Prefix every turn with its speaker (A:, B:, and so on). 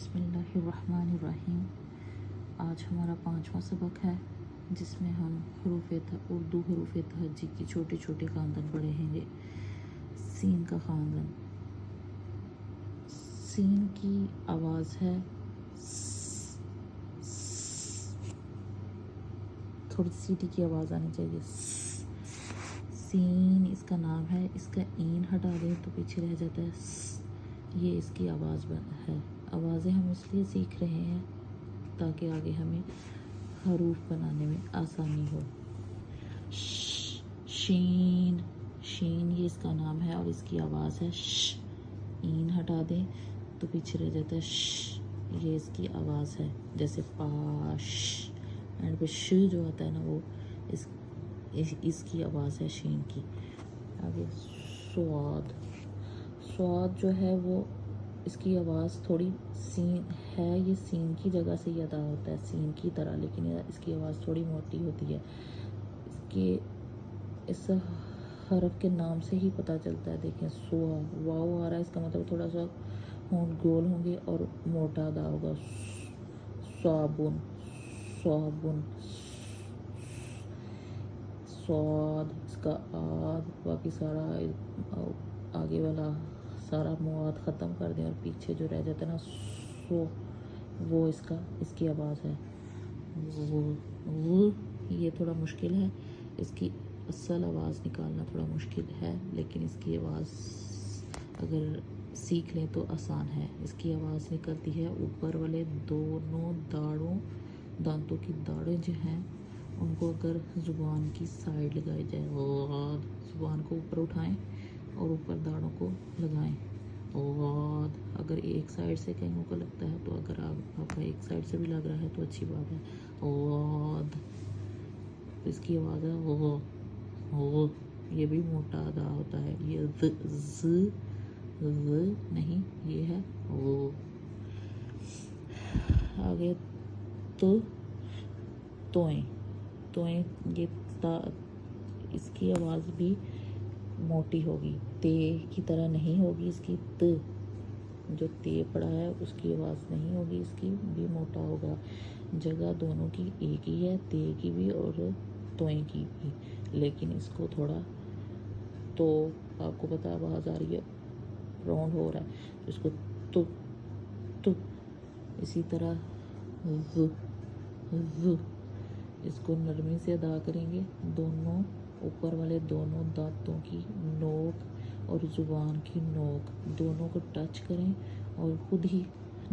A: बिस्मिल्लाहिर्रहमानिर्रहीम। आज हमारा 5वां सबक है जिसमें हम उर्दू हरूफ तहज्जी की छोटे छोटे खानदान पढ़ेंगे। सीन का खानदान। सीन की आवाज़ है थोड़ी सीटी की आवाज़ आनी चाहिए। सीन इसका नाम है, इसका ईन हटा दें तो पीछे रह जाता है। ये इसकी आवाज़ है। आवाज़ें हम इसलिए सीख रहे हैं ताकि आगे हमें हरूफ बनाने में आसानी हो। शीन, शीन ये इसका नाम है और इसकी आवाज़ है श। ईन हटा दें तो पीछे रह जाता है श। ये इसकी आवाज़ है। जैसे पाश एंड पे श जो आता है ना, वो इसकी आवाज़ है शीन की। आगे स्वाद, स्वाद जो है वो इसकी आवाज़ थोड़ी सीन है, ये सीन की जगह से ही अदा होता है सीन की तरह, लेकिन इसकी आवाज़ थोड़ी मोटी होती है। इसके इस हरफ के नाम से ही पता चलता है। देखें सुआ, वाव आ रहा है, इसका मतलब थोड़ा सा होंठ गोल होंगे और मोटा अदा होगा। साबुन, साबुन, स्वाद, इसका आद, बाकी सारा आगे वाला सारा मुआद ख़त्म कर दें और पीछे जो रह जाता है ना सो, वो इसकी आवाज़ है। वो ये थोड़ा मुश्किल है, इसकी असल आवाज़ निकालना थोड़ा मुश्किल है, लेकिन इसकी आवाज़ अगर सीख लें तो आसान है। इसकी आवाज़ निकलती है ऊपर वाले दोनों दांतों की दाढ़ें जो हैं उनको अगर ज़ुबान की साइड लगाई जाए, और ज़ुबान को ऊपर उठाएं और ऊपर दाढ़ों को लगाएं। और अगर एक साइड से कहीं को लगता है तो अगर आपका एक साइड से भी लग रहा है तो अच्छी बात है। और इसकी आवाज़ है ओ, ये भी मोटा अदा होता है। ये ज़ नहीं, ये है ओ। आगे तोएं, तोएं ये इसकी आवाज़ भी मोटी होगी, ते की तरह नहीं होगी। इसकी जो ते पड़ा है उसकी आवाज़ नहीं होगी, इसकी भी मोटा होगा। जगह दोनों की एक ही है, ते की भी और तोएं की भी, लेकिन इसको थोड़ा तो आपको पता आवाज़ आ रही है, राउंड हो रहा है, इसको तो इसी तरह ज़, इसको नरमी से अदा करेंगे। दोनों ऊपर वाले दोनों दांतों की नोक और ज़ुबान की नोक दोनों को टच करें और खुद ही